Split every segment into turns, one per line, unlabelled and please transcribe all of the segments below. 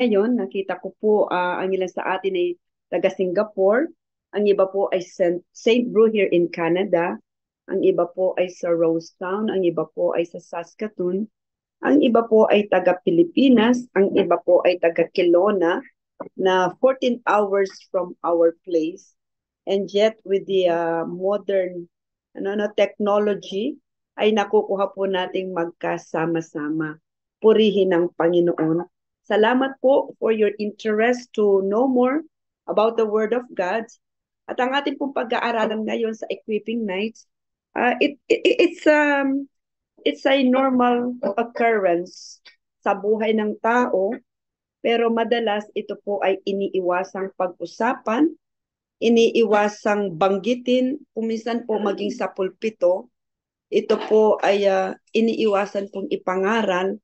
Ngayon, nakita ko po ang ilan sa atin ay taga Singapore, ang iba po ay Saint Bru here in Canada, ang iba po ay sa Rosetown, ang iba po ay sa Saskatoon, ang iba po ay taga Pilipinas, ang iba po ay taga Kelowna na 14 hours from our place. And yet with the modern technology ay nakukuha po nating magkasama-sama. Purihin ang Panginoon. Salamat po for your interest to know more about the Word of God. At ang ating pong pag-aaralan ngayon sa Equipping Nights, it's a normal occurrence sa buhay ng tao, pero madalas ito po ay iniiwasang pag-usapan, iniiwasang banggitin, kuminsan po maging sa pulpito, ito po ay iniiwasan pong ipangaral.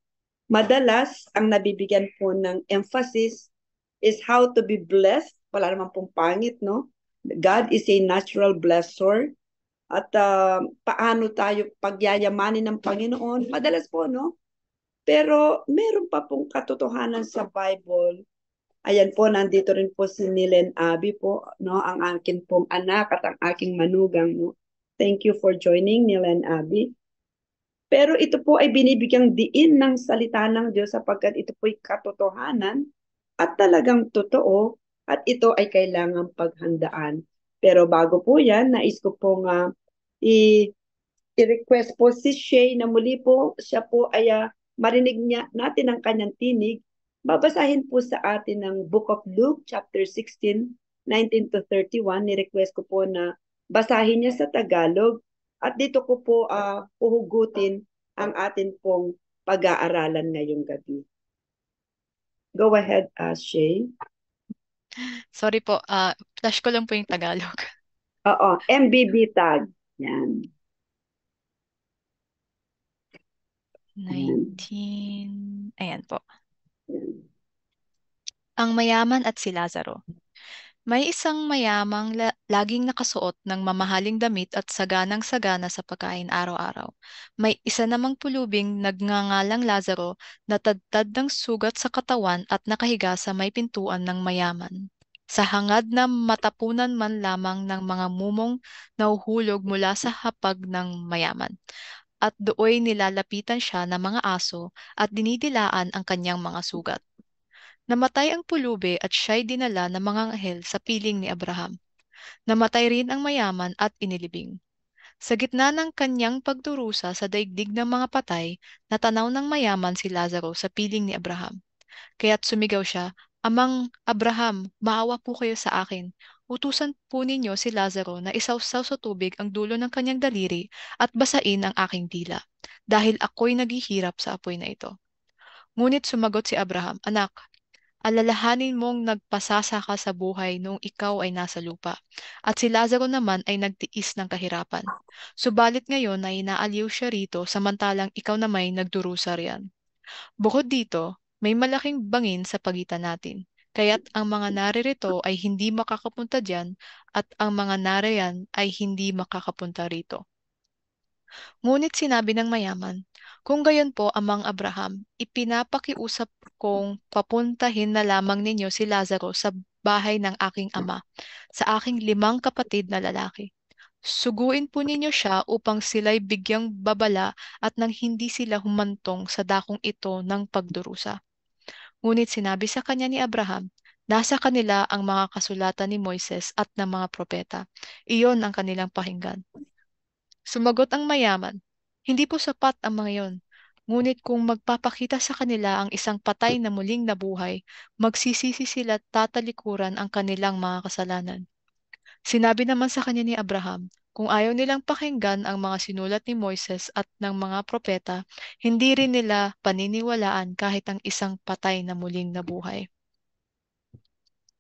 Madalas, ang nabibigyan po ng emphasis is how to be blessed. Wala naman pong pangit, no? God is a natural blesser. At paano tayo pagyayamanin ng Panginoon? Madalas po, no? Pero meron pa pong katotohanan sa Bible. Ayan po, nandito rin po si Nilen Abi po, no? Ang akin pong anak at ang aking manugang, no? Thank you for joining, Nilen Abi. Pero ito po ay binibigyang diin ng salita ng Diyos sapagkat ito po ay katotohanan at talagang totoo at ito ay kailangang paghandaan. Pero bago po yan, nais ko pong i-request po si Shay na muli po siya po ay marinig niya natin ang kanyang tinig. Babasahin po sa atin ng Book of Luke chapter 16, 19 to 31. Ni-request ko po na basahin niya sa Tagalog at dito ko po uhugutin ang atin pong pag-aaralan ngayong gabi. Go ahead, Shay.
Sorry po, flash ko lang po yung Tagalog.
Oo, MBB tag. Yan.
19. Ayan po.
Yan.
Ang mayaman at si Lazaro. May isang mayamang laging nakasuot ng mamahaling damit at saganang-sagana sa pagkain araw-araw. May isa namang pulubing nagngangalang Lazaro na tadtad ng sugat sa katawan at nakahiga sa may pintuan ng mayaman. Sa hangad na matapunan man lamang ng mga mumong nauhulog mula sa hapag ng mayaman. At dooy nilalapitan siya ng mga aso at dinidilaan ang kanyang mga sugat. Namatay ang pulubi at siya'y dinala ng mga anghel sa piling ni Abraham. Namatay rin ang mayaman at inilibing. Sa gitna ng kanyang pagdurusa sa daigdig ng mga patay, natanaw ng mayaman si Lazaro sa piling ni Abraham. Kaya't sumigaw siya, "Amang Abraham, maawa po kayo sa akin. Utusan po ninyo si Lazaro na isawsaw sa tubig ang dulo ng kanyang daliri at basain ang aking dila, dahil ako'y naghihirap sa apoy na ito." Ngunit sumagot si Abraham, "Anak, alalahanin mong nagpasasa ka sa buhay noong ikaw ay nasa lupa, at si Lazaro naman ay nagtiis ng kahirapan. Subalit ngayon ay inaaliw siya rito samantalang ikaw na may nagdurusa riyan. Bukod dito, may malaking bangin sa pagitan natin, kaya't ang mga naririto ay hindi makakapunta diyan at ang mga nariyan ay hindi makakapunta rito." Ngunit sinabi ng mayaman, "Kung gayon po, Amang Abraham, ipinapakiusap kong papuntahin na lamang ninyo si Lazaro sa bahay ng aking ama, sa aking 5 kapatid na lalaki. Suguin po ninyo siya upang sila'y bigyang babala at nang hindi sila humantong sa dakong ito ng pagdurusa." Ngunit sinabi sa kanya ni Abraham, "Nasa kanila ang mga kasulatan ni Moises at ng mga propeta. Iyon ang kanilang pakinggan." Sumagot ang mayaman, "Hindi po sapat ang mga iyon. Ngunit kung magpapakita sa kanila ang isang patay na muling nabuhay, magsisisi sila at tatalikuran ang kanilang mga kasalanan." Sinabi naman sa kanya ni Abraham, kung ayaw nilang pakinggan ang mga sinulat ni Moises at ng mga propeta, hindi rin nila paniniwalaan kahit ang isang patay na muling nabuhay.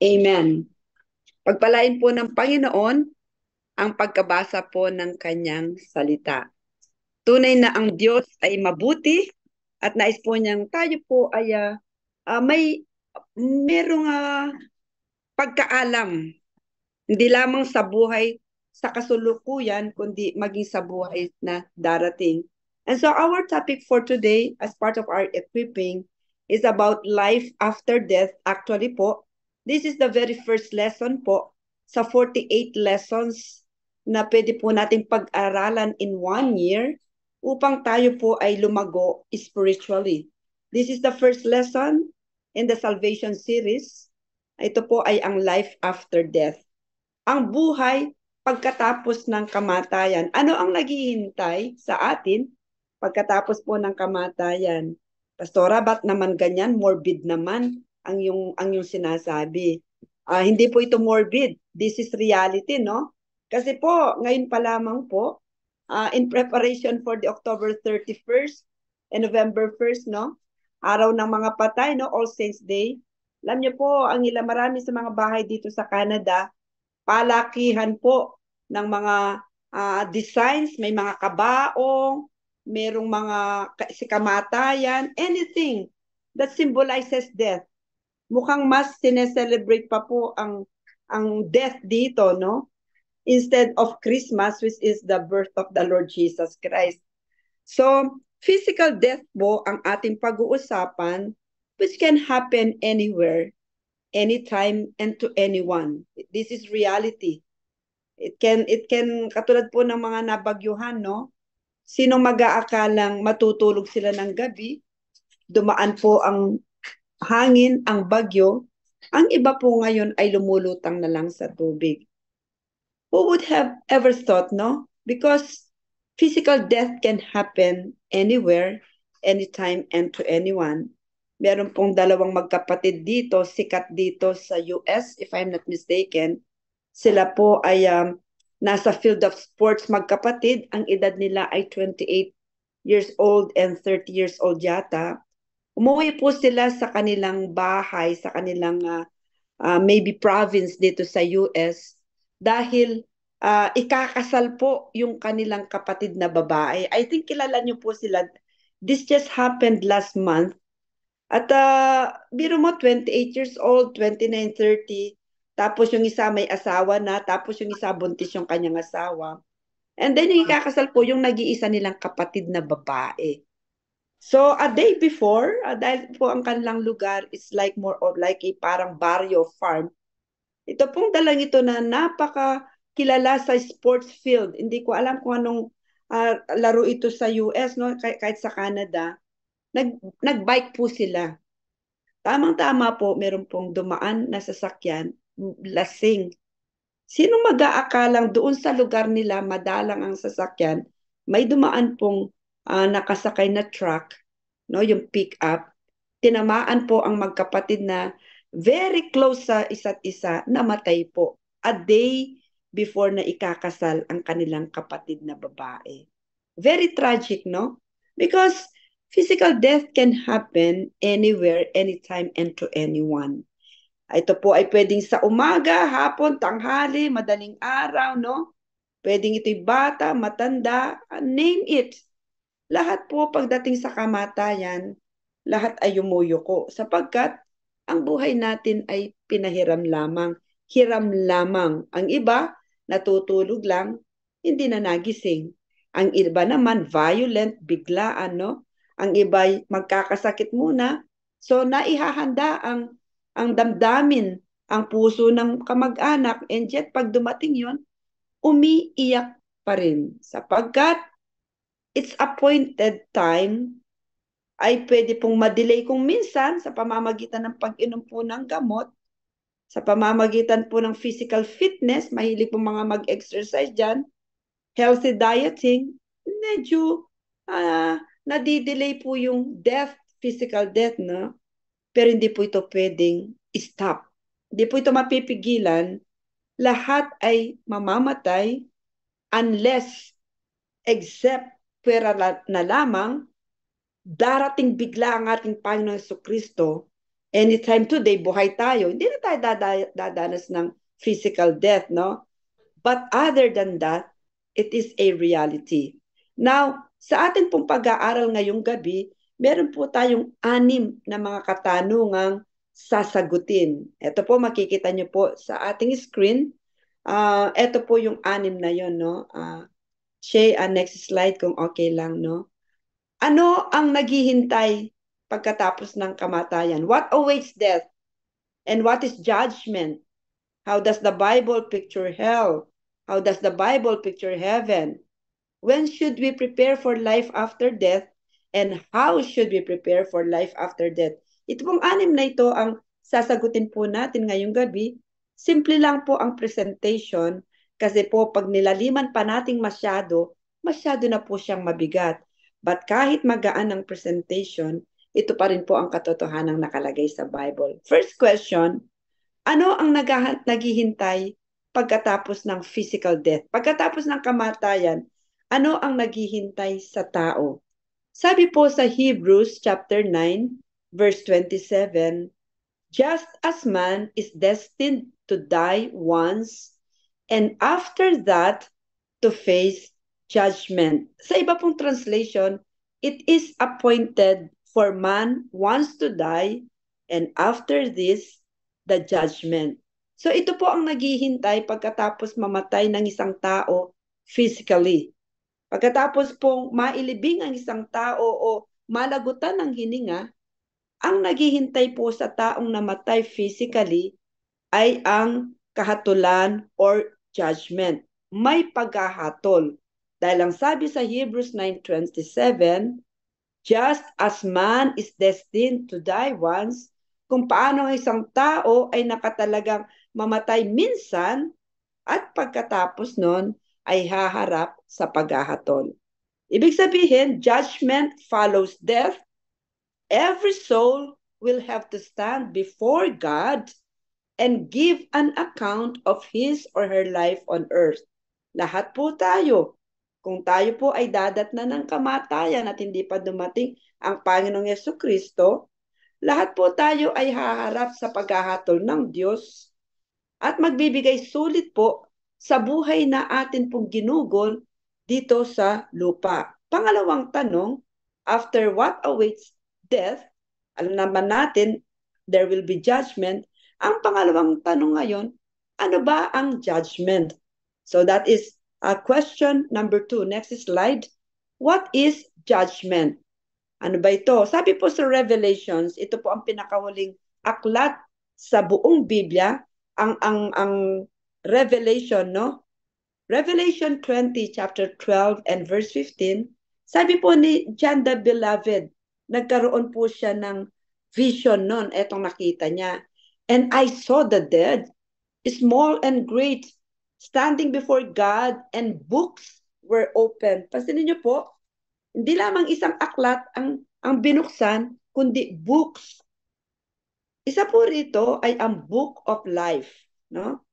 Amen. Pagpalain po ng Panginoon ang pagkabasa po ng kanyang salita. Tunay na ang Diyos ay mabuti at nais po niyang tayo po ay merong pagkaalam, hindi lamang sa buhay sa kasulukuyan, kundi maging sa buhay na darating. And so our topic for today as part of our equipping is about life after death. Actually po, this is the very first lesson po sa 48 lessons na pwede po nating pag-aralan in 1 year upang tayo po ay lumago spiritually. This is the first lesson in the salvation series. Ito po ay ang life after death. Ang buhay pagkatapos ng kamatayan. Ano ang naghihintay sa atin pagkatapos po ng kamatayan? Pastora, ba't naman ganyan? Morbid naman ang yung sinasabi. Hindi po ito morbid. This is reality, no? Kasi po, ngayon pa lamang po, in preparation for the October 31st and November 1st, no? Araw ng mga patay, no? All Saints Day. Alam niyo po, marami sa mga bahay dito sa Canada, palakihan po ng mga designs, may mga kabaong, merong mga kamatayan, anything that symbolizes death. Mukhang mas sineselebrate pa po ang death dito, no? Instead of Christmas, which is the birth of the Lord Jesus Christ. So, physical death po ang ating pag-uusapan, which can happen anywhere, anytime, and to anyone. This is reality. It can katulad po ng mga nabagyuhan, no? Sinong mag-aakalang matutulog sila ng gabi, dumaan po ang hangin, ang bagyo, ang iba po ngayon ay lumulutang na lang sa tubig. Who would have ever thought, no? Because physical death can happen anywhere, anytime, and to anyone. Meron pong dalawang magkapatid dito, sikat dito sa US, if I'm not mistaken. Sila po ay nasa field of sports magkapatid. Ang edad nila ay 28 years old and 30 years old yata. Umuwi po sila sa kanilang bahay, sa kanilang maybe province dito sa US dahil ikakasal po yung kanilang kapatid na babae. I think kilala niyo po sila. This just happened last month. At biro mo, 28 years old, 29, 30. Tapos yung isa may asawa na, tapos yung isa buntis yung kanyang asawa. And then yung ikakasal po yung nag-iisa nilang kapatid na babae. So a day before, dahil po ang kanilang lugar is like more of like a parang barrio farm. Ito pong dalang ito na napaka kilala sa sports field. Hindi ko alam kung anong laro ito sa US, no? Kahit sa Canada. Nagbike po sila. Tamang-tama po, meron pong dumaan na sasakyan, lasing. Sino mag-aakalang doon sa lugar nila, madalang ang sasakyan, may dumaan pong nakasakay na truck, no, yung pick-up, tinamaan po ang magkapatid na very close sa isa't isa, namatay po. A day before na ikakasal ang kanilang kapatid na babae. Very tragic, no? Because physical death can happen anywhere, anytime, and to anyone. Ito po ay pwedeng sa umaga, hapon, tanghali, madaling araw, no? Pwedeng ito'y bata, matanda, name it. Lahat po pagdating sa kamatayan, lahat ay yumuyuko sapagkat ang buhay natin ay pinahiram lamang, hiram lamang. Ang iba, natutulog lang, hindi na nagising. Ang iba naman, violent, biglaan, no? Ang iba'y magkakasakit muna. So, naihahanda ang damdamin, ang puso ng kamag-anak. And yet, pag dumating yon, umiiyak pa rin. Sapagkat, it's appointed time, ay pwede pong madelay kung minsan sa pamamagitan ng pag-inom po ng gamot, sa pamamagitan po ng physical fitness, mahilig po mga mag-exercise dyan, healthy dieting, medyo nadidelay po yung death, physical death, no? Pero hindi po ito pwedeng stop. Hindi po ito mapipigilan. Lahat ay mamamatay unless, except pwera na lamang, darating bigla ang ating Panginoon Jesucristo. Anytime today, buhay tayo. Hindi na tayo dadanas ng physical death, no? But other than that, it is a reality. Now, sa atin pong pag-aaral ngayong gabi, meron po tayong 6 na mga katanungang sasagutin. Ito po, makikita nyo po sa ating screen. Ito po yung 6 na yon, no? Shay, next slide kung okay lang, no? Ano ang naghihintay pagkatapos ng kamatayan? What awaits death? And what is judgment? How does the Bible picture hell? How does the Bible picture heaven? When should we prepare for life after death? And how should we prepare for life after death? Ito pong anim na ito ang sasagutin po natin ngayong gabi. Simple lang po ang presentation kasi po pag nilaliman pa nating masyado na po siyang mabigat. But kahit magaan ang presentation, ito pa rin po ang katotohanang nakalagay sa Bible. First question, ano ang naghihintay pagkatapos ng physical death? Pagkatapos ng kamatayan, ano ang naghihintay sa tao? Sabi po sa Hebrews chapter 9, verse 27, just as man is destined to die once, and after that, to face judgment. Sa iba pong translation, it is appointed for man once to die, and after this, the judgment. So ito po ang naghihintay pagkatapos mamatay ng isang tao physically. Pagkatapos pong mailibing ang isang tao o malagutan ng hininga, ang naghihintay po sa taong namatay physically ay ang kahatulan or judgment. May paghahatol. Dahil ang sabi sa Hebrews 9:27, just as man is destined to die once, kung paano ang isang tao ay nakatalagang mamatay minsan at pagkatapos nun ay haharap sa paghahatol. Ibig sabihin, judgment follows death. Every soul will have to stand before God and give an account of his or her life on earth. Lahat po tayo. Kung tayo po ay dadatnan ng kamatayan at hindi pa dumating ang Panginoong Yesukristo, lahat po tayo ay haharap sa paghahatol ng Diyos at magbibigay sulit po sa buhay na atin pong ginugol dito sa lupa. Pangalawang tanong, after what awaits death, alam naman natin, there will be judgment. Ang pangalawang tanong ngayon, ano ba ang judgment? So that is question number 2. Next slide. What is judgment? Ano ba ito? Sabi po sa Revelations, ito po ang pinakahuling aklat sa buong Biblia, ang Revelation, no? Revelation 20, chapter 12 and verse 15, sabi po ni John the Beloved, nagkaroon po siya ng vision noon, etong nakita niya. And I saw the dead, small and great, standing before God, and books were opened. Pansinin niyo po, hindi lamang isang aklat ang binuksan, kundi books. Isa po rito ay ang Book of Life, no?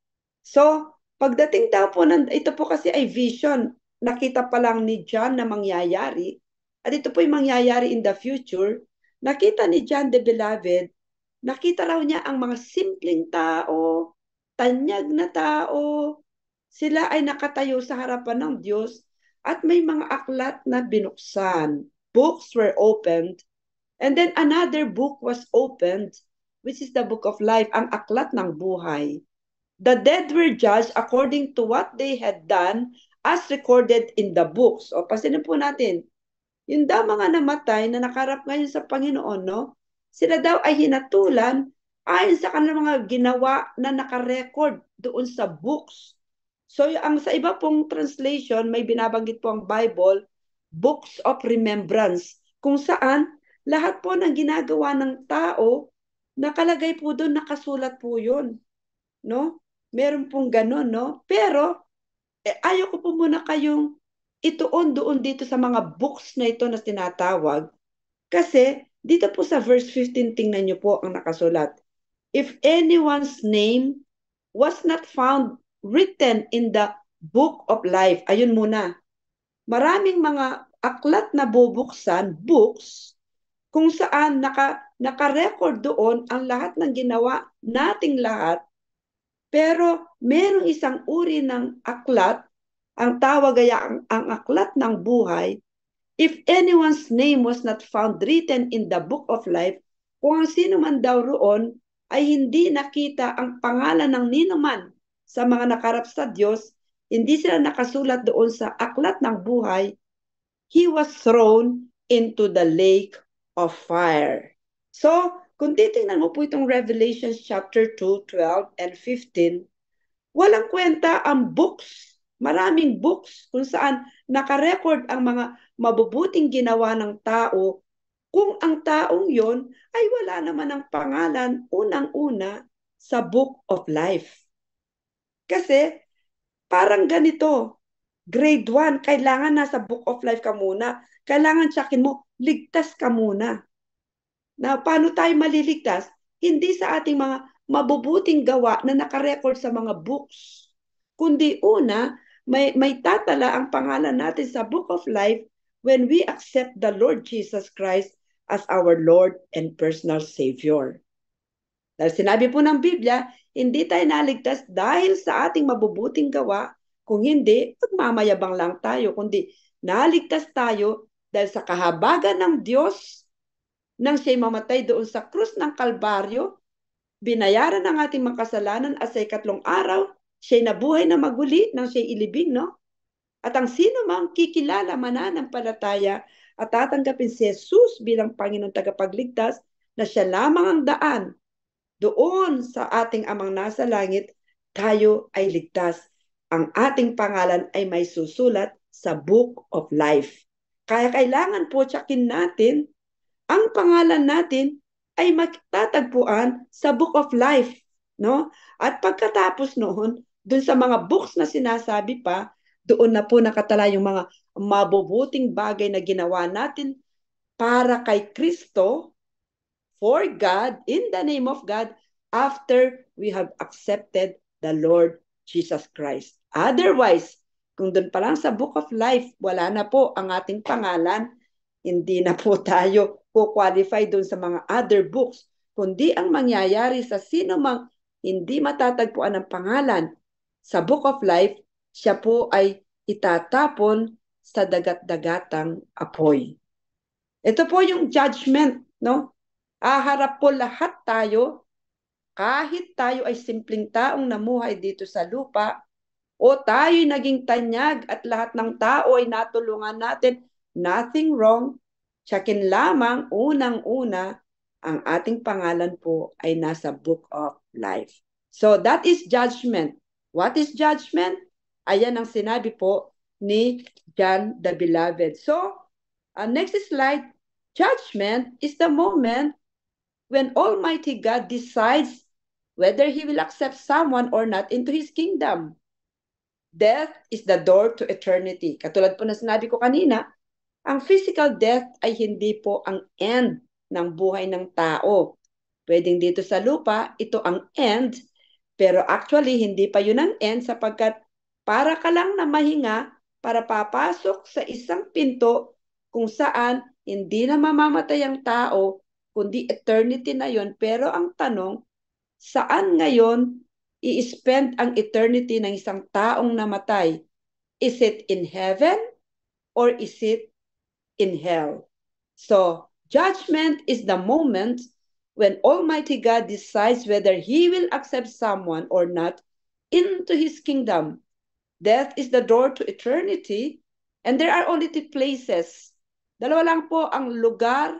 So, pagdating daw po ito po kasi ay vision. Nakita pa lang ni John na mangyayari. At ito po yung mangyayari in the future. Nakita ni John the Beloved, nakita raw niya ang mga simpleng tao, tanyag na tao. Sila ay nakatayo sa harapan ng Diyos at may mga aklat na binuksan. Books were opened. And then another book was opened, which is the Book of Life, ang aklat ng buhay. The dead were judged according to what they had done as recorded in the books. O, pasinin po natin, yung daw mga namatay na nakarap ngayon sa Panginoon, no? Sila daw ay hinatulan ayon sa kanilang mga ginawa na nakarecord doon sa books. So, ang sa iba pong translation, may binabanggit po ang Bible, books of remembrance, kung saan lahat po ng ginagawa ng tao, nakalagay po doon, nakasulat po yun. No? Meron pong ganun, no? Pero, ayaw ko po muna kayong ituon doon dito sa mga books na ito na tinatawag. Kasi, dito po sa verse 15, tingnan nyo po ang nakasulat. If anyone's name was not found written in the book of life, ayun muna, maraming mga aklat na bubuksan, books, kung saan naka-record doon ang lahat ng ginawa nating lahat. Pero merong isang uri ng aklat, ang tawag ay ang aklat ng buhay. If anyone's name was not found written in the book of life, kung ang sino man daw roon ay hindi nakita ang pangalan ng ninuman sa mga nakarap sa Diyos, hindi sila nakasulat doon sa aklat ng buhay, he was thrown into the lake of fire. So, kung titingnan mo po itong Revelation chapter 2, 12, and 15, walang kwenta ang books, maraming books kung saan nakarecord ang mga mabubuting ginawa ng tao kung ang taong yon ay wala naman ang pangalan unang-una sa Book of Life. Kasi parang ganito, grade 1, kailangan nasa Book of Life ka muna. Kailangan tsakin mo, ligtas ka muna. Na paano tayo maliligtas? Hindi sa ating mga mabubuting gawa na nakarecord sa mga books. Kundi una, may tatala ang pangalan natin sa Book of Life when we accept the Lord Jesus Christ as our Lord and personal Savior. Dahil sinabi po ng Biblia, hindi tayo naligtas dahil sa ating mabubuting gawa. Kung hindi, magmamayabang lang tayo. Kundi naligtas tayo dahil sa kahabagan ng Diyos nang siya'y mamatay doon sa krus ng Kalbaryo, binayaran ng ating mga kasalanan at sa ikatlong araw, siya'y nabuhay na maguli nang siya'y ilibing, no? At ang sino mang kikilala mananampalataya at tatanggapin si Jesus bilang Panginoon tagapagligtas na siya lamang ang daan doon sa ating amang nasa langit, tayo ay ligtas. Ang ating pangalan ay may susulat sa Book of Life. Kaya kailangan po tsakin natin ang pangalan natin ay magtatagpuan sa Book of Life, no? At pagkatapos noon, dun sa mga books na sinasabi pa, doon na po nakatala yung mga mabubuting bagay na ginawa natin para kay Kristo, for God, in the name of God, after we have accepted the Lord Jesus Christ. Otherwise, kung doon pa lang sa Book of Life, wala na po ang ating pangalan, hindi na po tayo qualify doon sa mga other books, kundi ang mangyayari sa sino mang hindi matatagpuan ang pangalan sa Book of Life, siya po ay itatapon sa dagat-dagatang apoy. Ito po yung judgment, no? Aharap po lahat tayo, kahit tayo ay simpleng taong namuhay dito sa lupa, o tayo'y naging tanyag at lahat ng tao ay natulungan natin, nothing wrong. Tsakin lamang, unang-una, ang ating pangalan po ay nasa Book of Life. So that is judgment. What is judgment? Ayan ang sinabi po ni John the Beloved. So, next slide. Judgment is the moment when Almighty God decides whether He will accept someone or not into His kingdom. Death is the door to eternity. Katulad po na sinabi ko kanina, ang physical death ay hindi po ang end ng buhay ng tao. Pwedeng dito sa lupa, ito ang end, pero actually hindi pa yun ang end sapagkat para ka lang na mahinga para papasok sa isang pinto kung saan hindi na mamamatay ang tao, kundi eternity na yun. Pero ang tanong, saan ngayon i-spend ang eternity ng isang taong namatay? Is it in heaven or is it in hell? So, judgment is the moment when Almighty God decides whether He will accept someone or not into His kingdom. Death is the door to eternity, and there are only two places. Dalawa lang po ang lugar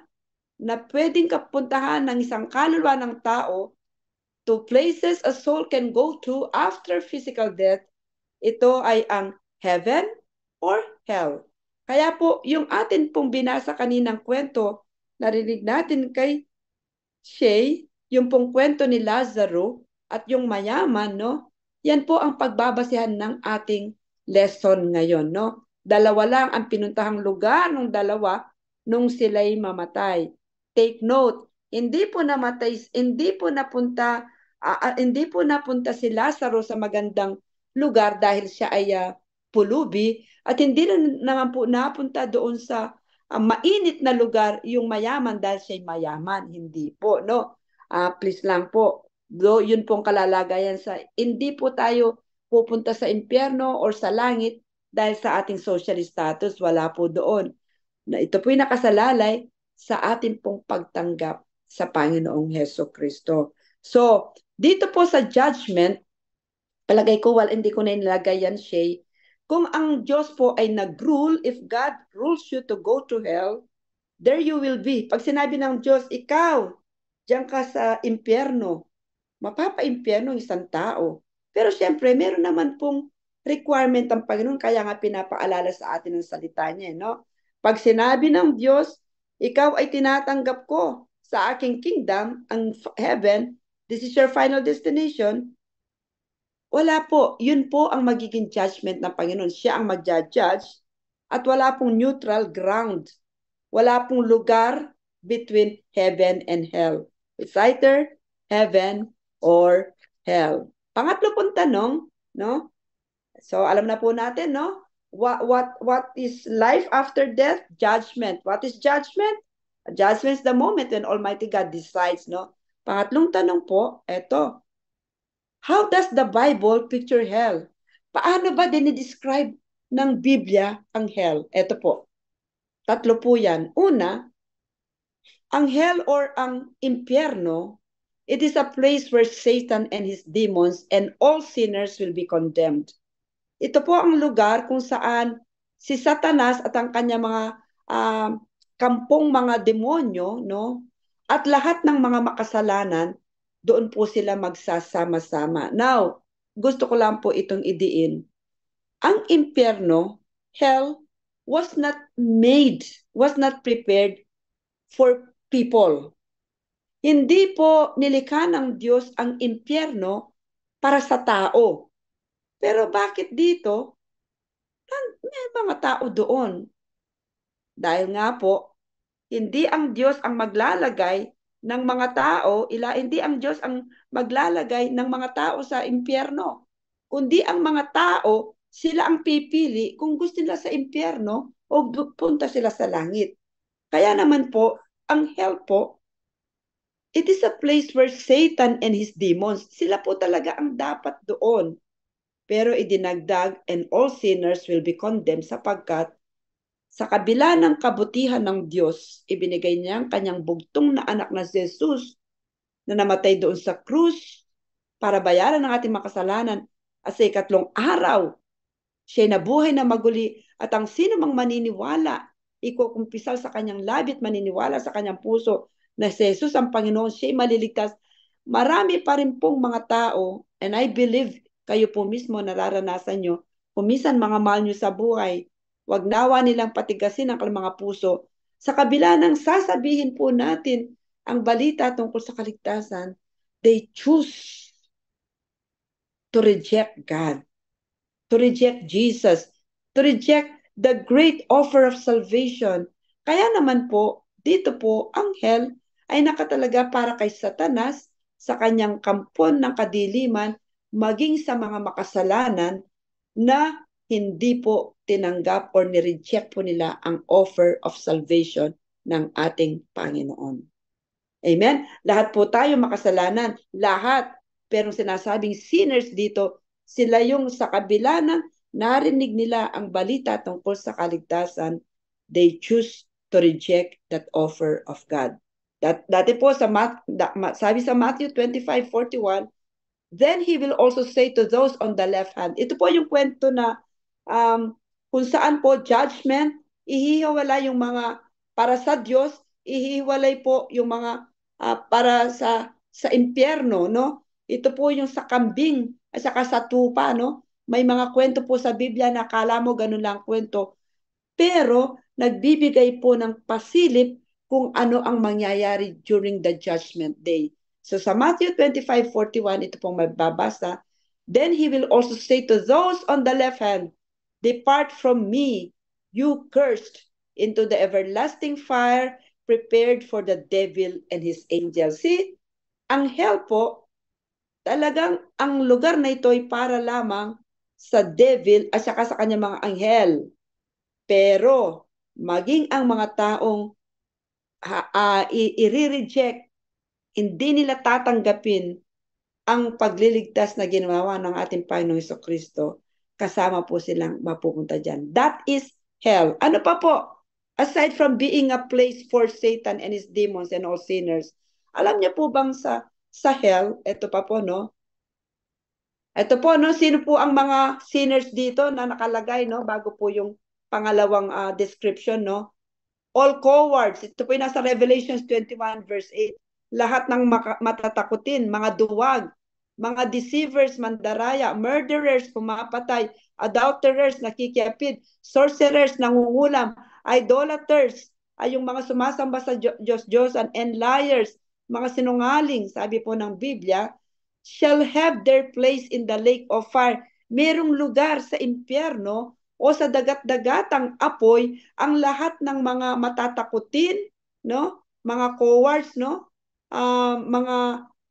na pwedeng kapuntahan ng isang kaluluwa ng tao, two places a soul can go to after physical death. Ito ay ang heaven or hell. Kaya po, yung atin pong binasa kaninang kwento, narinig natin kay Shay, yung pong kwento ni Lazaro at yung mayaman, no? Yan po ang pagbabasehan ng ating lesson ngayon, no? Dalawa lang ang pinuntahang lugar ng dalawa nung sila'y mamatay. Take note, hindi po napunta si Lazaro sa magandang lugar dahil siya ay pulubi, at hindi naman po napunta doon sa mainit na lugar yung mayaman dahil siya'y mayaman. Hindi po, no? Please lang po. Yun pong kalalagayan sa hindi po tayo pupunta sa impyerno or sa langit dahil sa ating social status. Wala po doon. Ito po'y nakasalalay sa ating pong pagtanggap sa Panginoong Hesukristo. So, dito po sa judgment, palagay ko, hindi ko na inilagay yan, Shay, kung ang Diyos po ay nag-rule, if God rules you to go to hell, there you will be. Pag sinabi ng Diyos, ikaw, diyan ka sa impyerno, mapapa-impyerno isang tao. Pero siyempre, meron naman pong requirement ang Panginoon, kaya nga pinapaalala sa atin ang salita niya, no? Pag sinabi ng Diyos, ikaw ay tinatanggap ko sa aking kingdom, ang heaven, this is your final destination, wala po. Yun po ang magiging judgment ng Panginoon. Siya ang mag-judge at wala pong neutral ground. Wala pong lugar between heaven and hell. It's either heaven or hell. Pangatlo pong tanong, no? So alam na po natin, no? What is life after death? Judgment. What is judgment? Judgment is the moment when Almighty God decides, no? Pangatlong tanong po, eto. How does the Bible picture hell? Paano ba dinidescribe ng Biblia ang hell? Eto po. Tatlo po yan. Una, ang hell or ang impyerno, it is a place where Satan and his demons and all sinners will be condemned. Ito po ang lugar kung saan si Satanas at ang kanya mga kampong mga demonyo, no? At lahat ng mga makasalanan, doon po sila magsasama-sama. Now, gusto ko lang po itong idiin. Ang impyerno, hell, was not prepared for people. Hindi po nilikha ng Diyos ang impyerno para sa tao. Pero bakit dito? May mga tao doon. Dahil nga po, hindi ang Diyos ang maglalagay ng mga tao, hindi ang Diyos ang maglalagay ng mga tao sa impyerno. Kundi ang mga tao, sila ang pipili kung gusto nila sa impyerno o punta sila sa langit. Kaya naman po, ang hell po, it is a place where Satan and his demons, sila po talaga ang dapat doon. Pero idinagdag, and all sinners will be condemned sapagkat sa kabila ng kabutihan ng Diyos, ibinigay niya ang kanyang bugtong na anak na si Jesus na namatay doon sa krus para bayaran ng ating makasalanan. At sa ikatlong araw, siya nabuhay na maguli at ang sino mang maniniwala, ikukumpisal sa kanyang labi at maniniwala sa kanyang puso na si Jesus ang Panginoon, siya maliligtas. Marami pa rin pong mga tao, and I believe kayo po mismo nararanasan nyo, kumisan mga mahal nyo sa buhay, wag nawa nilang patigasin ang mga puso. Sa kabila ng sasabihin po natin ang balita tungkol sa kaligtasan, they choose to reject God, to reject Jesus, to reject the great offer of salvation. Kaya naman po, dito po, ang hell ay nakatalaga para kay Satanas sa kanyang kampon ng kadiliman, maging sa mga makasalanan na hindi po tinanggap or nireject po nila ang offer of salvation ng ating Panginoon. Amen? Lahat po tayo makasalanan. Lahat. Pero sinasabing sinners dito, sila yung sa kabila ng narinig nila ang balita tungkol sa kaligtasan, they choose to reject that offer of God. Dati po sabi sa Matthew 25:41, then he will also say to those on the left hand. Ito po yung kwento na kung saan po judgment, ihiwala yung mga para sa Diyos, ihiwalay po yung mga para sa impyerno, no? Ito po yung sa kambing at saka sa tupa, no? May mga kwento po sa Biblia na akala mo ganun lang kwento. Pero nagbibigay po ng pasilip kung ano ang mangyayari during the judgment day. So sa Matthew 25:41, ito pong mababasa, then he will also say to those on the left hand, depart from me, you cursed, into the everlasting fire prepared for the devil and his angels. See, ang hell po, talagang ang lugar na ito ay para lamang sa devil at saka sa kanyang mga anghel. Pero maging ang mga taong i-reject, hindi nila tatanggapin ang pagliligtas na ginawa ng ating Panginoong Jesucristo, kasama po silang mapupunta dyan. That is hell. Ano pa po? Aside from being a place for Satan and his demons and all sinners, alam niyo po bang sa hell, ito pa po, no? Ito po, no? Sino po ang mga sinners dito na nakalagay, no? Bago po yung pangalawang description, no? all cowards. Ito po yung nasa Revelations 21 verse 8. Lahat ng matatakutin, mga duwag, mga deceivers, mandaraya, murderers, pumapatay, adulterers, nakikiapid, sorcerers, nangungulam, idolaters, ay yung mga sumasamba sa Diyos-Diyosan, and liars, mga sinungaling, sabi po ng Biblia, shall have their place in the lake of fire. Merong lugar sa impyerno o sa dagat-dagatang apoy ang lahat ng mga matatakutin, no? Mga cowards, no?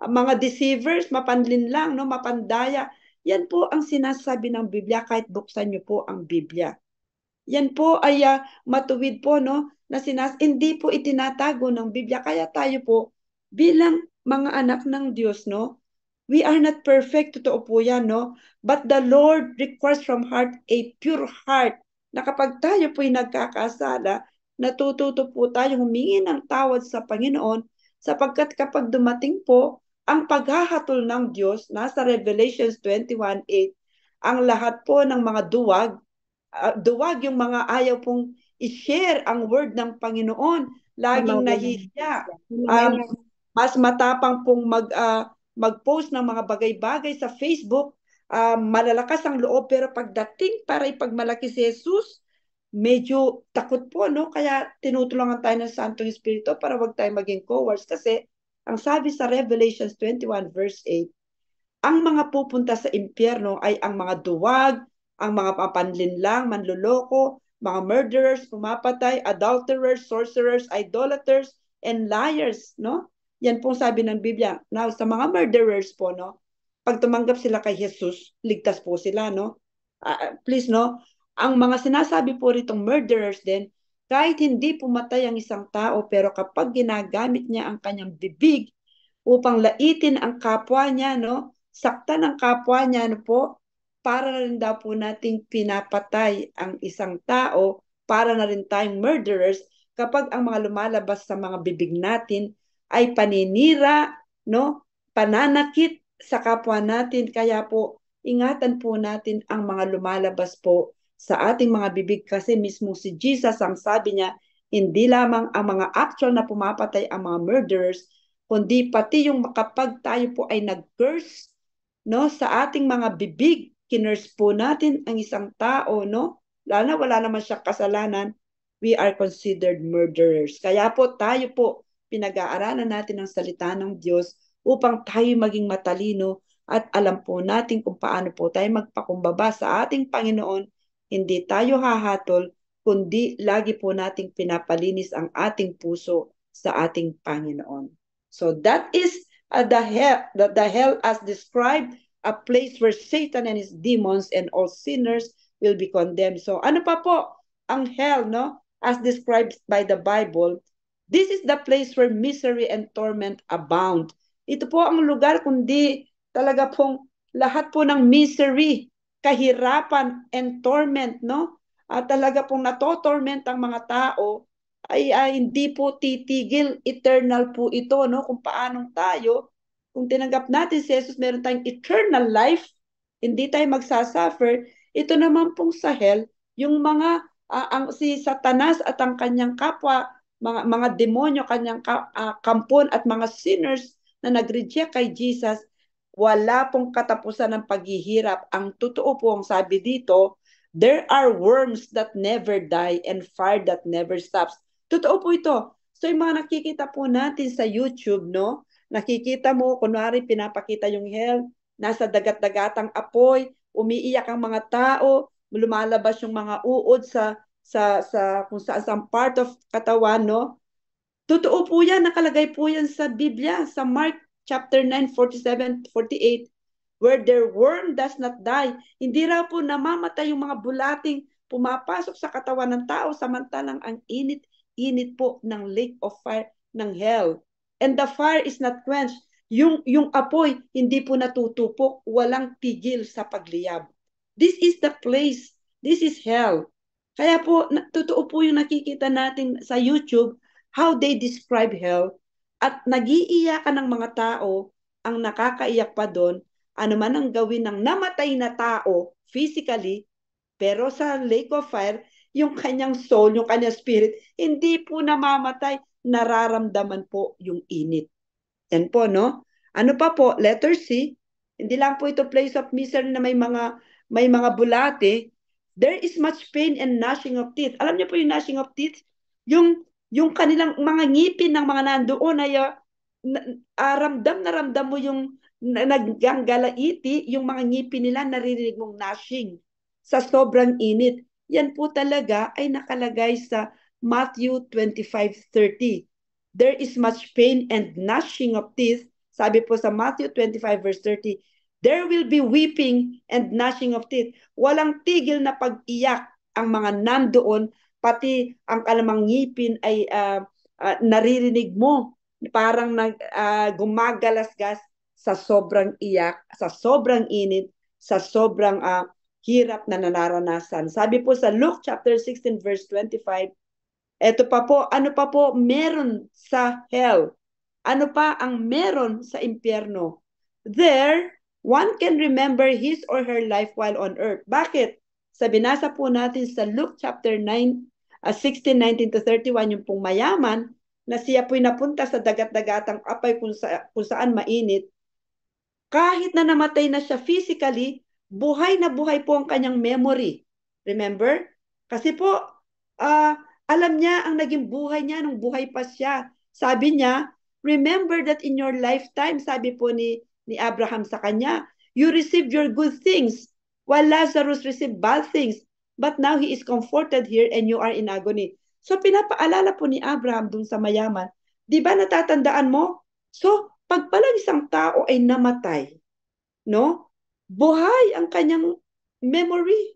Mga deceivers, mapanlinlang, no? Mapandaya. Yan po ang sinasabi ng Biblia kahit buksan niyo po ang Biblia. Yan po ay matuwid po, no? Na hindi po itinatago ng Biblia. Kaya tayo po bilang mga anak ng Diyos, no? We are not perfect, totoo po yan, no? But the Lord requires from heart a pure heart na kapag tayo po'y nagkakasala, natututo po tayo humingi ng tawad sa Panginoon sapagkat kapag dumating po ang paghahatol ng Diyos, nasa Revelations 21:8, ang lahat po ng mga duwag yung mga ayaw pong i-share ang word ng Panginoon, laging nahihiya, mas matapang pong mag-post ng mga bagay-bagay sa Facebook, malalakas ang loob, pero pagdating para ipagmalaki si Jesus, medyo takot po, no? Kaya tinutulungan tayo ng Santong Espiritu para wag tayo maging cowards kasi ang sabi sa Revelations 21 verse 8, ang mga pupunta sa impyerno ay ang mga duwag, ang mga papanlinlang, manluloko, mga murderers, pumapatay, adulterers, sorcerers, idolaters, and liars, no? Yan pong sabi ng Biblia. Now, sa mga murderers po, no? Pag tumanggap sila kay Jesus, ligtas po sila, no? Please, no? Ang mga sinasabi po ritong murderers din, kahit hindi pumatay ang isang tao, pero kapag ginagamit niya ang kanyang bibig upang laitin ang kapwa niya, no? Saktan ang kapwa niya, no po? Para na rin daw po nating pinapatay ang isang tao, para na rin tayong murderers kapag ang mga lumalabas sa mga bibig natin ay paninira, no? Pananakit sa kapwa natin. Kaya po, ingatan po natin ang mga lumalabas po sa ating mga bibig kasi mismo si Jesus ang sabi niya, hindi lamang ang mga actual na pumapatay ang mga murderers, kundi pati yung kapag tayo po ay nag-curse, no, sa ating mga bibig, kinurse po natin ang isang tao, no? Lalo na wala naman siyang kasalanan, we are considered murderers. Kaya po tayo po, pinag-aaralan natin ang salita ng Diyos upang tayo maging matalino at alam po natin kung paano po tayo magpakumbaba sa ating Panginoon. Hindi tayo hahatol, kundi lagi po nating pinapalinis ang ating puso sa ating Panginoon. So that is the hell as described, a place where Satan and his demons and all sinners will be condemned. So ano pa po ang hell, no? As described by the Bible, this is the place where misery and torment abound. Ito po ang lugar kundi talaga pong lahat po ng misery, kahirapan and torment, no? At talaga pong natotorment ang mga tao ay hindi po titigil, eternal po ito, no? Kung paanong tayo, kung tinanggap natin si Jesus, meron tayong eternal life, hindi tayo magsasuffer. Ito naman pong sa hell, yung mga, si Satanas at ang kanyang kapwa, mga demonyo, kanyang kampon at mga sinners na nag-reject kay Jesus, wala pong katapusan ng paghihirap. Ang totoo po ang sabi dito, there are worms that never die and fire that never stops. Totoo po ito. So yung mga nakikita po natin sa YouTube, no? Nakikita mo, kunwari pinapakita yung hell, nasa dagat-dagatang apoy, umiiyak ang mga tao, lumalabas yung mga uod sa kung saan part of katawan, no? Totoo po yan, nakalagay po yan sa Biblia, sa Mark chapter 9, 47-48, where their worm does not die. Hindi raw po namamatay yung mga bulating pumapasok sa katawan ng tao, samantalang ang init po ng lake of fire ng hell. And the fire is not quenched. Yung apoy, hindi po natutupok, walang tigil sa pagliyab. This is the place. This is hell. Kaya po, totoo po yung nakikita natin sa YouTube, how they describe hell, at nag-iiyakan ng mga tao, ang nakakaiyak pa doon, ano man ang gawin ng namatay na tao physically, pero sa lake of fire, yung kanyang soul, yung kanyang spirit, hindi po namamatay, nararamdaman po yung init. Yan po, no? Ano pa po? Letter C, hindi lang po ito place of misery na may mga bulate. There is much pain and gnashing of teeth. Alam niyo po yung gnashing of teeth? Yung kanilang mga ngipin ng mga nandoon ay ramdam na ramdam mo yung naggangalaiti, yung mga ngipin nila naririnig mong gnashing sa sobrang init. Yan po talaga ay nakalagay sa Matthew 25:30. There is much pain and gnashing of teeth. Sabi po sa Matthew 25 verse 30, there will be weeping and gnashing of teeth. Walang tigil na pag-iyak ang mga nandoon, pati ang kalamang ngipin ay naririnig mo. Parang gumagalasgas sa sobrang iyak, sa sobrang init, sa sobrang hirap na nararanasan. Sabi po sa Luke chapter 16 verse 25, eto pa po, ano pa po meron sa hell? Ano pa ang meron sa impyerno? There, one can remember his or her life while on earth. Bakit? Sa binasa po natin sa Luke chapter 9, 16, 19 to 31, yung pong mayaman, na siya po'y napunta sa dagat-dagatang apay kung saan mainit, kahit na namatay na siya physically, buhay na buhay po ang kanyang memory. Remember? Kasi po, alam niya ang naging buhay niya nung buhay pa siya. Sabi niya, remember that in your lifetime, sabi po ni Abraham sa kanya, you received your good things while Lazarus received bad things. But now he is comforted here and you are in agony. So pinapaalala po ni Abraham dun sa mayaman, di ba natatandaan mo? So pag palang isang tao ay namatay, no? Buhay ang kanyang memory.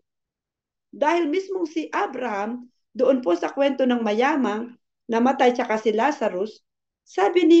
Dahil mismong si Abraham, doon po sa kwento ng mayamang, namatay tsaka si Lazarus, sabi ni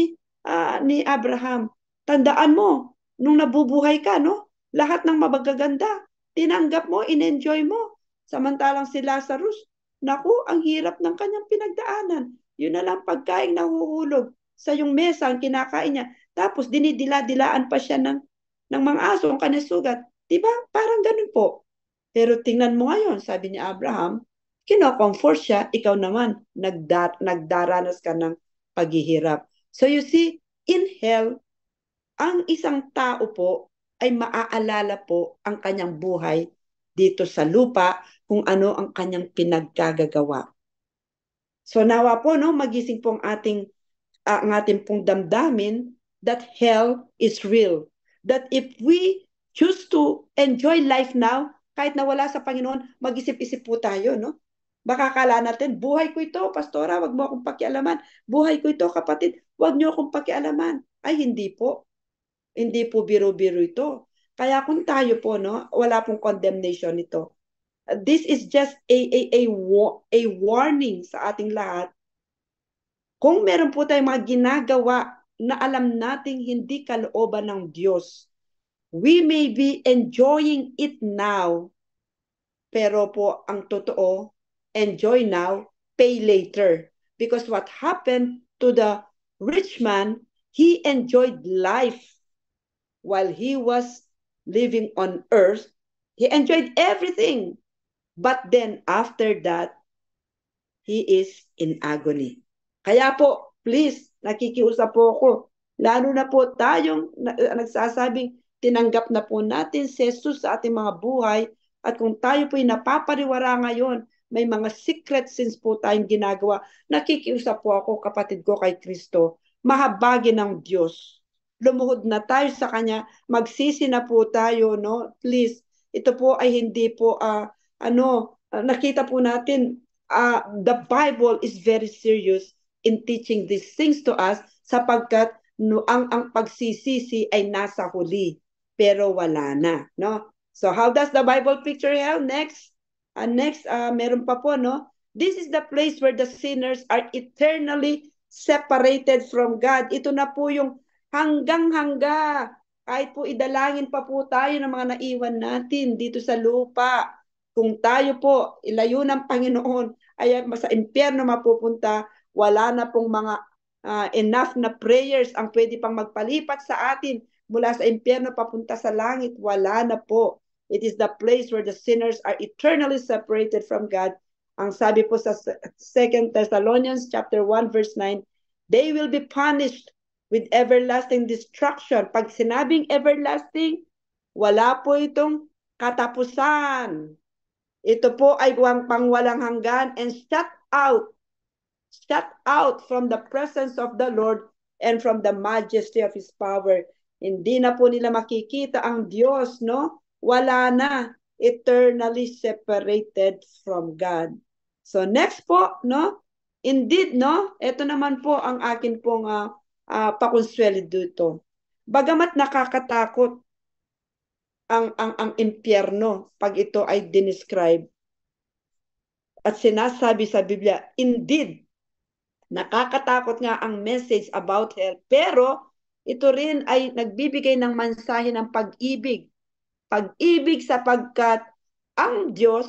Abraham, tandaan mo, nung nabubuhay ka, no? Lahat ng mabagaganda, tinanggap mo, in-enjoy mo. Samantalang si Lazarus, naku, ang hirap ng kanyang pinagdaanan. Yun na lang pagkain nahuhulog sa yung mesa, ang kinakain niya. Tapos dinidila-dilaan pa siya ng mga aso, ang kanyang sugat. Diba? Parang ganun po. Pero tingnan mo ngayon, sabi ni Abraham, kino-comfort siya, ikaw naman, nagdaranas ka ng paghihirap. So you see, in hell, ang isang tao po ay maaalala po ang kanyang buhay dito sa lupa, kung ano ang kanyang pinagkagagawa. So nawa po, no, magising po ang ating pong damdamin that hell is real. That if we choose to enjoy life now, kahit na wala sa Panginoon, mag-isip-isip po tayo, no? Baka kala natin, buhay ko ito, pastora, wag mo akong pakialaman. Buhay ko ito, kapatid, wag niyo akong pakialaman. Ay, hindi po. Hindi po biro-biro ito. Kaya kung tayo po, no, wala pong condemnation ito. This is just a warning sa ating lahat. Kung meron po tayong mga ginagawa na alam nating hindi kalooban ng Diyos, we may be enjoying it now, pero po ang totoo, enjoy now, pay later. Because what happened to the rich man, he enjoyed life while he was living on earth. He enjoyed everything. But then after that, he is in agony. Kaya po, please, nakikiusap po ako, lalo na po tayong nagsasabing tinanggap na po natin si Jesus sa ating mga buhay, at kung tayo po'y napapariwara ngayon, may mga secret sins po tayong ginagawa, nakikiusap po ako, kapatid ko kay Kristo, mahabagin ng Diyos. Lumuhod na tayo sa Kanya, magsisi na po tayo, no? Please, ito po ay hindi po, nakita po natin, the Bible is very serious in teaching these things to us, sapagkat ang pagsisisi ay nasa huli, pero wala na, no? So how does the Bible picture hell? Next, meron pa po, no? This is the place where the sinners are eternally separated from God. Ito na po yung hanggang-hangga. Kahit po idalangin pa po tayo ng mga naiwan natin dito sa lupa, kung tayo po ilayo ng Panginoon ay sa impyerno mapupunta, wala na pong mga enough na prayers ang pwede pang magpalipat sa atin mula sa impyerno papunta sa langit. Wala na po. It is the place where the sinners are eternally separated from God Ang sabi po sa 2 Thessalonians chapter 1 verse 9, they will be punished with everlasting destruction. Pag sinabing everlasting, wala po itong katapusan. Ito po ay pangwalang hanggan and shut out from the presence of the Lord and from the majesty of His power. Hindi na po nila makikita ang Diyos, no? Wala na. Eternally separated from God. So next po, no? Indeed, no? Ito naman po ang akin pong pakonsuelo dito. Bagamat nakakatakot ang impyerno pag ito ay dinescribe at sinasabi sa Biblia, indeed, nakakatakot nga ang message about hell, pero ito rin ay nagbibigay ng mensahe ng pag-ibig. Pag-ibig sapagkat ang Diyos,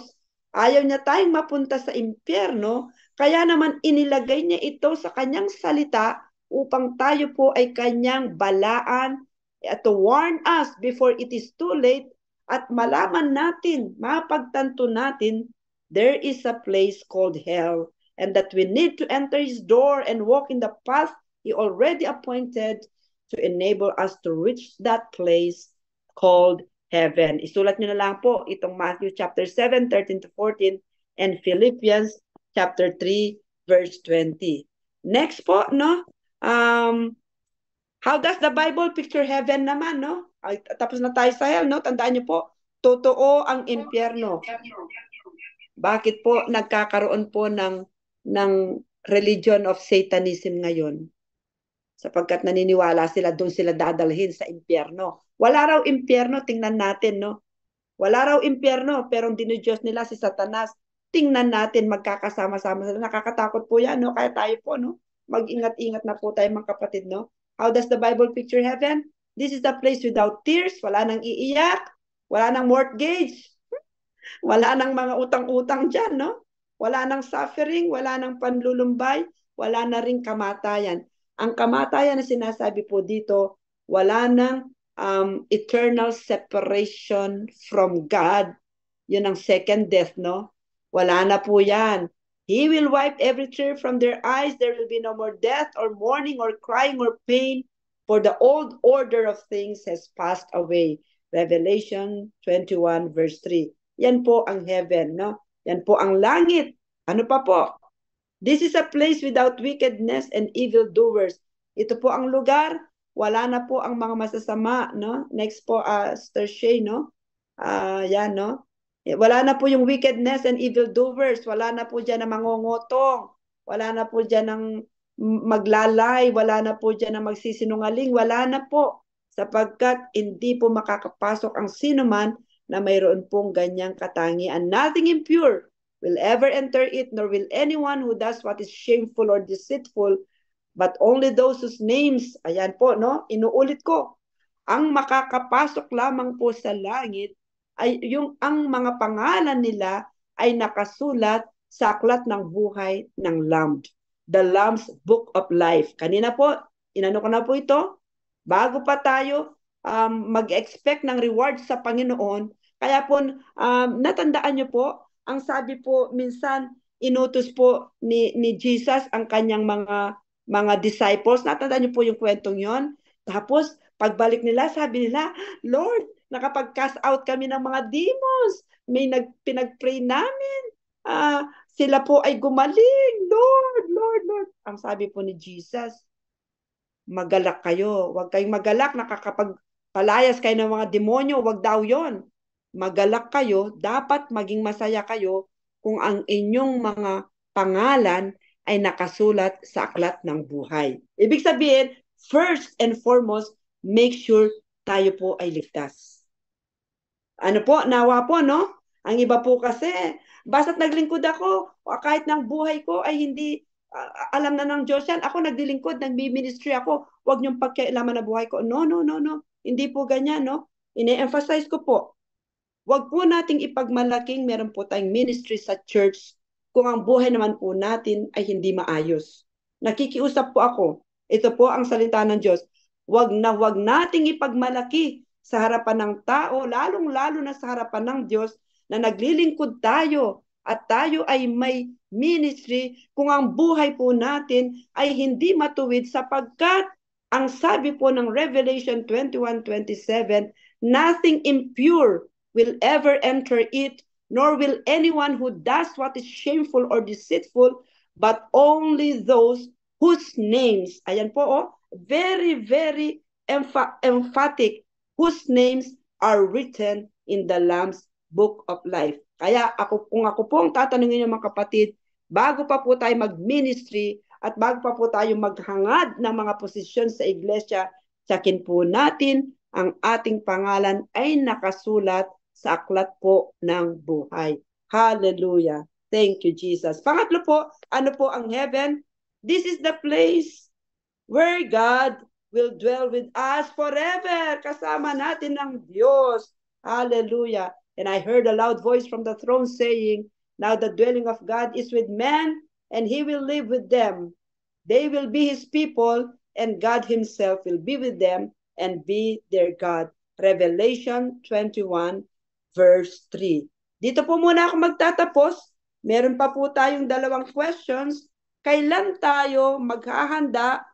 ayaw niya tayong mapunta sa impyerno, kaya naman inilagay niya ito sa kanyang salita upang tayo po ay kanyang balaan at to warn us before it is too late at malaman natin, mapagtanto natin, there is a place called hell and that we need to enter His door and walk in the path He already appointed to enable us to reach that place called heaven. Isulat nyo na lang po itong Matthew chapter 7, 13 to 14 and Philippians chapter 3, verse 20. Next po, no? How does the Bible picture heaven naman, no? Ay, tapos na tayo sa hell, no? Tandaan nyo po, totoo ang impyerno. Bakit po nagkakaroon po ng religion of Satanism ngayon? Sapagkat naniniwala sila, doon sila dadalhin sa impyerno. Wala raw impyerno, tingnan natin, no? Wala raw impyerno, pero ang dinudiyos nila si Satanas. Tingnan natin, magkakasama-sama sila. Nakakatakot po yan, no? Kaya tayo po, no? Mag-ingat-ingat na po tayo, mga kapatid, no? How does the Bible picture heaven? This is a place without tears, wala nang iiyak, wala nang mortgage, wala nang mga utang-utang dyan, no? Wala nang suffering, wala nang panlulumbay, wala na ring kamatayan. Ang kamatayan na sinasabi po dito, wala nang eternal separation from God. Yun ang second death, no? Wala na po yan. He will wipe every tear from their eyes. There will be no more death or mourning or crying or pain, for the old order of things has passed away. Revelation 21 verse 3. Yan po ang heaven, no? Yan po ang langit. Ano pa po? This is a place without wickedness and evil doers. Ito po ang lugar, wala na po ang mga masasama, no? Next po, Sister Shay, no? Yan, no? Wala na po yung wickedness and evil doers. Wala na po dyan ng mangongotong. Wala na po dyan ng maglalay. Wala na po dyan ng magsisinungaling. Wala na po. Sapagkat hindi po makakapasok ang sinuman na mayroon pong ganyang katangian. Nothing impure will ever enter it, nor will anyone who does what is shameful or deceitful, but only those whose names, ayan po, no? Inuulit ko, ang makakapasok lamang po sa langit ay yung ang mga pangalan nila ay nakasulat sa aklat ng buhay ng Lamb. The Lamb's Book of Life. Kanina po, inano ko na po ito, bago pa tayo mag-expect ng reward sa Panginoon, kaya po natandaan nyo po, ang sabi po minsan, inutos po ni Jesus ang kanyang mga disciples. Natandaan nyo po yung kwentong yon. Tapos, pagbalik nila, sabi nila, Lord, nakapag-cast out kami ng mga demons. May pinag-pray namin. Sila po ay gumaling. Lord, Lord, Lord. Ang sabi po ni Jesus, magalak kayo. Huwag kayong magalak. Nakakapagpalayas kayo ng mga demonyo. Huwag daw yon. Magalak kayo. Dapat maging masaya kayo kung ang inyong mga pangalan ay nakasulat sa aklat ng buhay. Ibig sabihin, first and foremost, make sure tayo po ay ligtas. Ano po, nawa po, no? Ang iba po kasi, basta't naglingkod ako, o kahit ng buhay ko ay hindi, alam na ng Diyos yan, ako naglilingkod, nagbi-ministry ako, huwag niyong pagkailaman na buhay ko. No, no, no, no. Hindi po ganyan, no? Ine-emphasize ko po, huwag po nating ipagmalaking meron po tayong ministry sa church kung ang buhay naman po natin ay hindi maayos. Nakikiusap po ako, ito po ang salita ng Diyos, wag nating ipagmalaki sa harapan ng tao, lalong-lalo na sa harapan ng Diyos, na naglilingkod tayo at tayo ay may ministry kung ang buhay po natin ay hindi matuwid sapagkat ang sabi po ng Revelation 21:27, nothing impure will ever enter it, nor will anyone who does what is shameful or deceitful, but only those whose names, ayan po, very, very emphatic, whose names are written in the Lamb's Book of Life. Kaya kung ako po ang tatanungin niyo mga kapatid, bago pa po tayo mag-ministry at bago pa po tayo maghangad ng mga posisyon sa iglesia, tsakin po natin ang ating pangalan ay nakasulat sa aklat po ng buhay. Hallelujah. Thank you, Jesus. Pangatlo po, ano po ang heaven? This is the place where God will dwell with us forever. Kasama natin ang Diyos. Hallelujah. And I heard a loud voice from the throne saying, now the dwelling of God is with men, and He will live with them. They will be His people, and God Himself will be with them and be their God. Revelation 21 verse 3. Dito po muna ako magtatapos. Meron pa po tayong dalawang questions. Kailan tayo maghahanda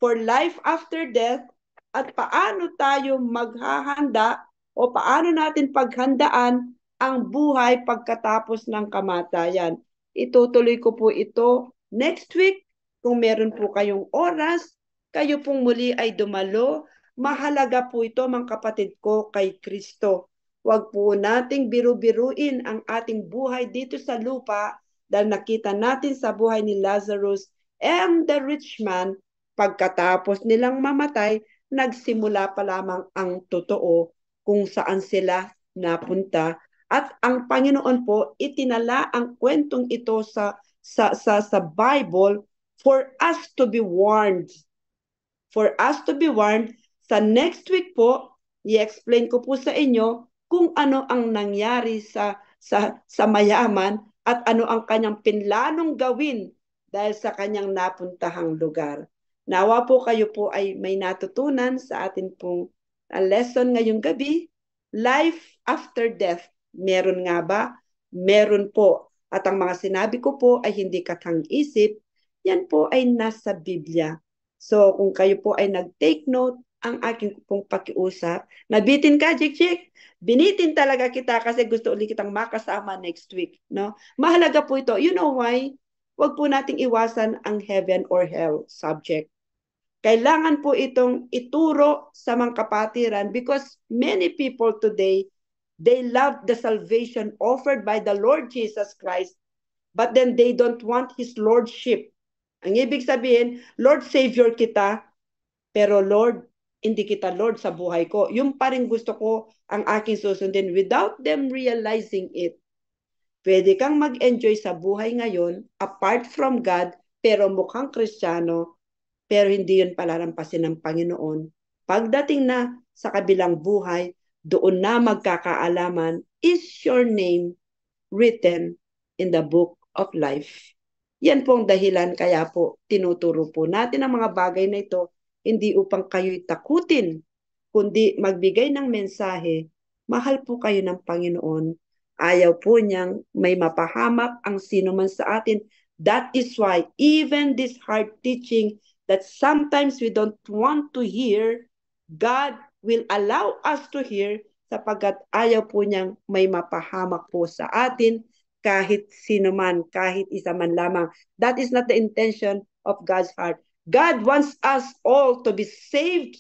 for life after death at paano tayo maghahanda o paano natin paghandaan ang buhay pagkatapos ng kamatayan. Itutuloy ko po ito next week. Kung meron po kayong oras, kayo pong muli ay dumalo. Mahalaga po ito mga kapatid ko kay Kristo. Huwag po nating biru-biruin ang ating buhay dito sa lupa dahil nakita natin sa buhay ni Lazarus and the rich man, pagkatapos nilang mamatay, nagsimula pa lamang ang totoo kung saan sila napunta. At ang Panginoon po, itinala ang kwentong ito sa Bible for us to be warned. For us to be warned, sa next week po, i-explain ko po sa inyo kung ano ang nangyari sa mayaman at ano ang kanyang pinlanong gawin dahil sa kanyang napuntahang lugar. Nawa po kayo po ay may natutunan sa atin pong lesson ngayong gabi. Life after death, meron nga ba? Meron po. At ang mga sinabi ko po ay hindi katang-isip, yan po ay nasa Biblia. So kung kayo po ay nag-take note, ang aking pong pakiusap, nabitin ka, Jik-Jik? Binitin talaga kita kasi gusto ulit kitang makasama next week. No? Mahalaga po ito. You know why? Huwag po nating iwasan ang heaven or hell subject. Kailangan po itong ituro sa mga kapatiran because many people today, they love the salvation offered by the Lord Jesus Christ, but then they don't want His Lordship. Ang ibig sabihin, Lord Savior kita, pero Lord, hindi kita Lord sa buhay ko. Yung pa rin gusto ko ang aking susundin without them realizing it. Pwede kang mag-enjoy sa buhay ngayon apart from God, pero mukhang Kristiyano, pero hindi yun palalampasin ng Panginoon. Pagdating na sa kabilang buhay, doon na magkakaalaman, is your name written in the book of life? Yan pong dahilan kaya po tinuturo po natin ang mga bagay na ito, hindi upang kayo'y takutin, kundi magbigay ng mensahe, mahal po kayo ng Panginoon. Ayaw po niyang may mapahamak ang sino man sa atin. That is why even this hard teaching that sometimes we don't want to hear, God will allow us to hear sapagkat ayaw po niyang may mapahamak po sa atin kahit sino man, kahit isa man lamang. That is not the intention of God's heart. God wants us all to be saved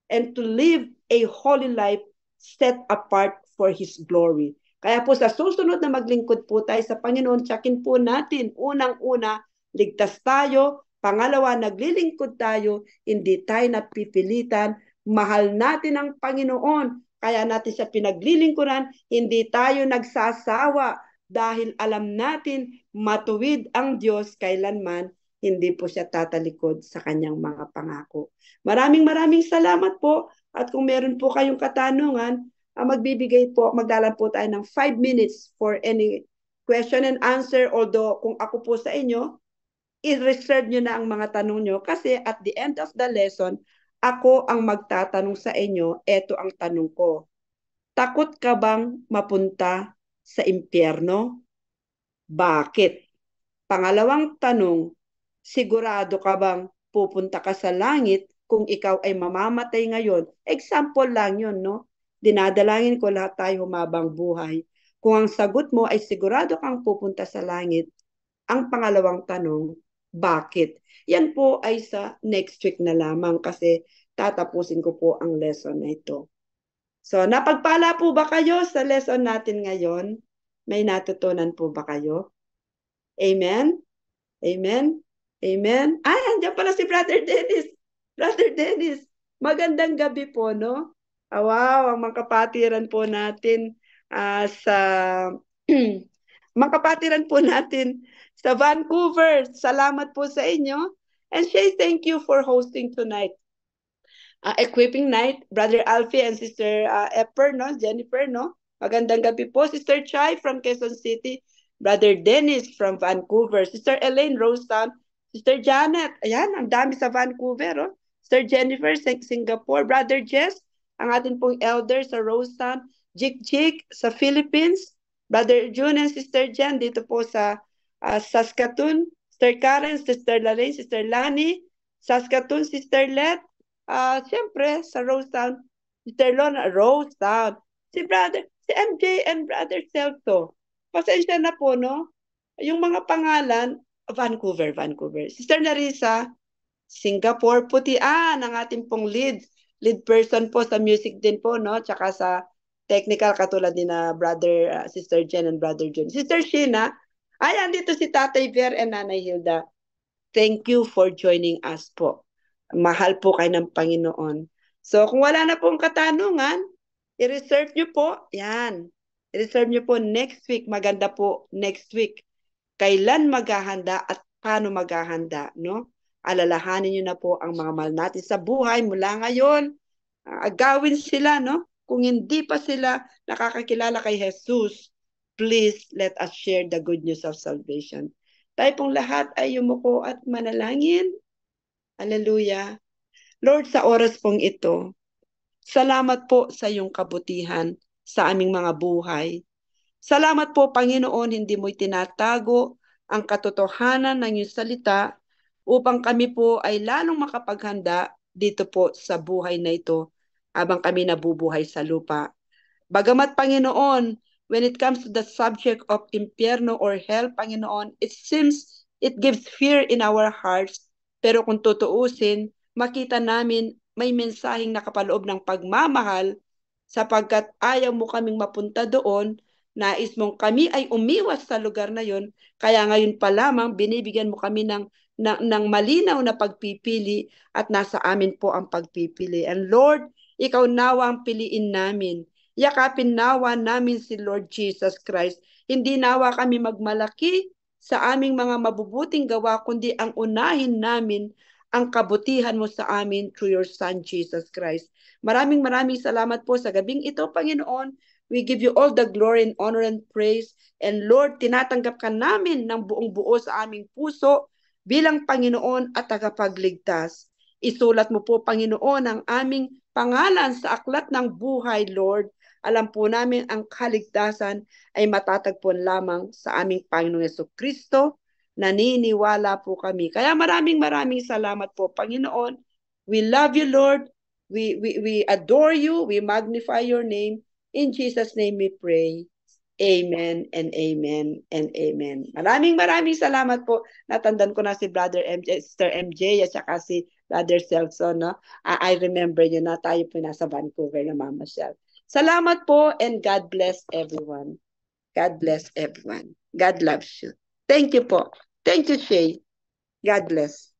and to live a holy life set apart for His glory. Kaya po sa susunod na maglingkod po tayo sa Panginoon, tsakin po natin, unang-una, ligtas tayo. Pangalawa, naglilingkod tayo, hindi tayo napipilitan. Mahal natin ang Panginoon, kaya natin siya pinaglilingkuran, hindi tayo nagsasawa dahil alam natin matuwid ang Diyos kailanman, hindi po siya tatalikod sa kanyang mga pangako. Maraming salamat po. At kung meron po kayong katanungan, maglalaan po tayo ng 5 minutes for any question and answer. Although kung ako po sa inyo, i-reserve nyo na ang mga tanong nyo kasi at the end of the lesson, ako ang magtatanong sa inyo. Ito ang tanong ko. Takot ka bang mapunta sa impyerno? Bakit? Pangalawang tanong, sigurado ka bang pupunta ka sa langit kung ikaw ay mamamatay ngayon? Example lang yun, no? Dinadalangin ko lahat tayo humabang buhay. Kung ang sagot mo ay sigurado kang pupunta sa langit, ang pangalawang tanong, bakit? Yan po ay sa next week na lamang kasi tatapusin ko po ang lesson na ito. So, napagpala po ba kayo sa lesson natin ngayon? May natutunan po ba kayo? Amen? Amen? Amen? Ay, andiyan pala si Brother Dennis. Brother Dennis, magandang gabi po, no? Wow, ang mga kapatiran po natin sa mga kapatiran po natin sa Vancouver. Salamat po sa inyo. And Shay, thank you for hosting tonight. Equipping night, Brother Alfie and Sister Epper, no? Jennifer, no? Magandang gabi po. Sister Chai from Quezon City, Brother Dennis from Vancouver, Sister Elaine Rosetown, Sister Janet, ayan, ang dami sa Vancouver, oh. Sister Jennifer, Singapore, Brother Jess, ang atin pong elder sa Rosetown, Jik Jik sa Philippines, Brother June and Sister Jen dito po sa Saskatoon, Sister Karen, Sister Lalaine, Sister Lani, Saskatoon, Sister Let, siyempre, sa Rosetown, Sister Lona, Rosetown, si MJ and Brother Celso. Pasensya na po, no? Yung mga pangalan, Vancouver. Sister Narisa, Singapore, Putian, ang ating pong lead person po sa music din po, no? Tsaka sa technical, katulad ni na Brother, Sister Jen and Brother John. Sister Sheena, ay, andito si Tatay Ver and Nanay Hilda. Thank you for joining us po. Mahal po kayo ng Panginoon. So, kung wala na pong katanungan, i-reserve nyo po. Yan. I-reserve nyo po next week. Maganda po next week. Kailan maghahanda at paano maghahanda, no? Alalahanin nyo na po ang mga mahal natin sa buhay mula ngayon. Agawin sila, no? Kung hindi pa sila nakakakilala kay Jesus, please let us share the good news of salvation. Tayo pong lahat ay yumuko at manalangin. Hallelujah. Lord, sa oras pong ito, salamat po sa iyong kabutihan sa aming mga buhay. Salamat po, Panginoon, hindi mo itinatago ang katotohanan ng iyong salita upang kami po ay lalong makapaghanda dito po sa buhay na ito habang kami nabubuhay sa lupa. Bagamat, Panginoon, when it comes to the subject of impyerno or hell, Panginoon, it seems it gives fear in our hearts. Pero kung tutuusin, makita namin may mensaheng nakapaloob ng pagmamahal sapagkat ayaw mo kaming mapunta doon, nais mong kami ay umiwas sa lugar na yon. Kaya ngayon pa lamang binibigyan mo kami ng malinaw na pagpipili at nasa amin po ang pagpipili. And Lord, ikaw nawa ang piliin namin. Yakapin nawa namin si Lord Jesus Christ. Hindi nawa kami magmalaki sa aming mga mabubuting gawa, kundi ang unahin namin ang kabutihan mo sa amin through your Son, Jesus Christ. Maraming salamat po sa gabing ito, Panginoon. We give you all the glory and honor and praise. And Lord, tinatanggap ka namin ng buong buo sa aming puso bilang Panginoon at tagapagligtas. Isulat mo po, Panginoon, ang aming pangalan sa aklat ng buhay, Lord. Alam po namin ang kaligtasan ay matatagpuan lamang sa aming Panginoong Jesucristo. Naniniwala po kami. Kaya maraming salamat po, Panginoon. We love you, Lord. We adore you. We magnify your name. In Jesus' name we pray. Amen and amen and amen. Maraming salamat po. Natandan ko na si Brother MJ, Sister MJ at saka si Brother Celso, no? I remember yun na tayo po nasa Vancouver na Mama Shell. Salamat po and God bless everyone. God bless everyone. God loves you. Thank you po. Thank you, Shay. God bless.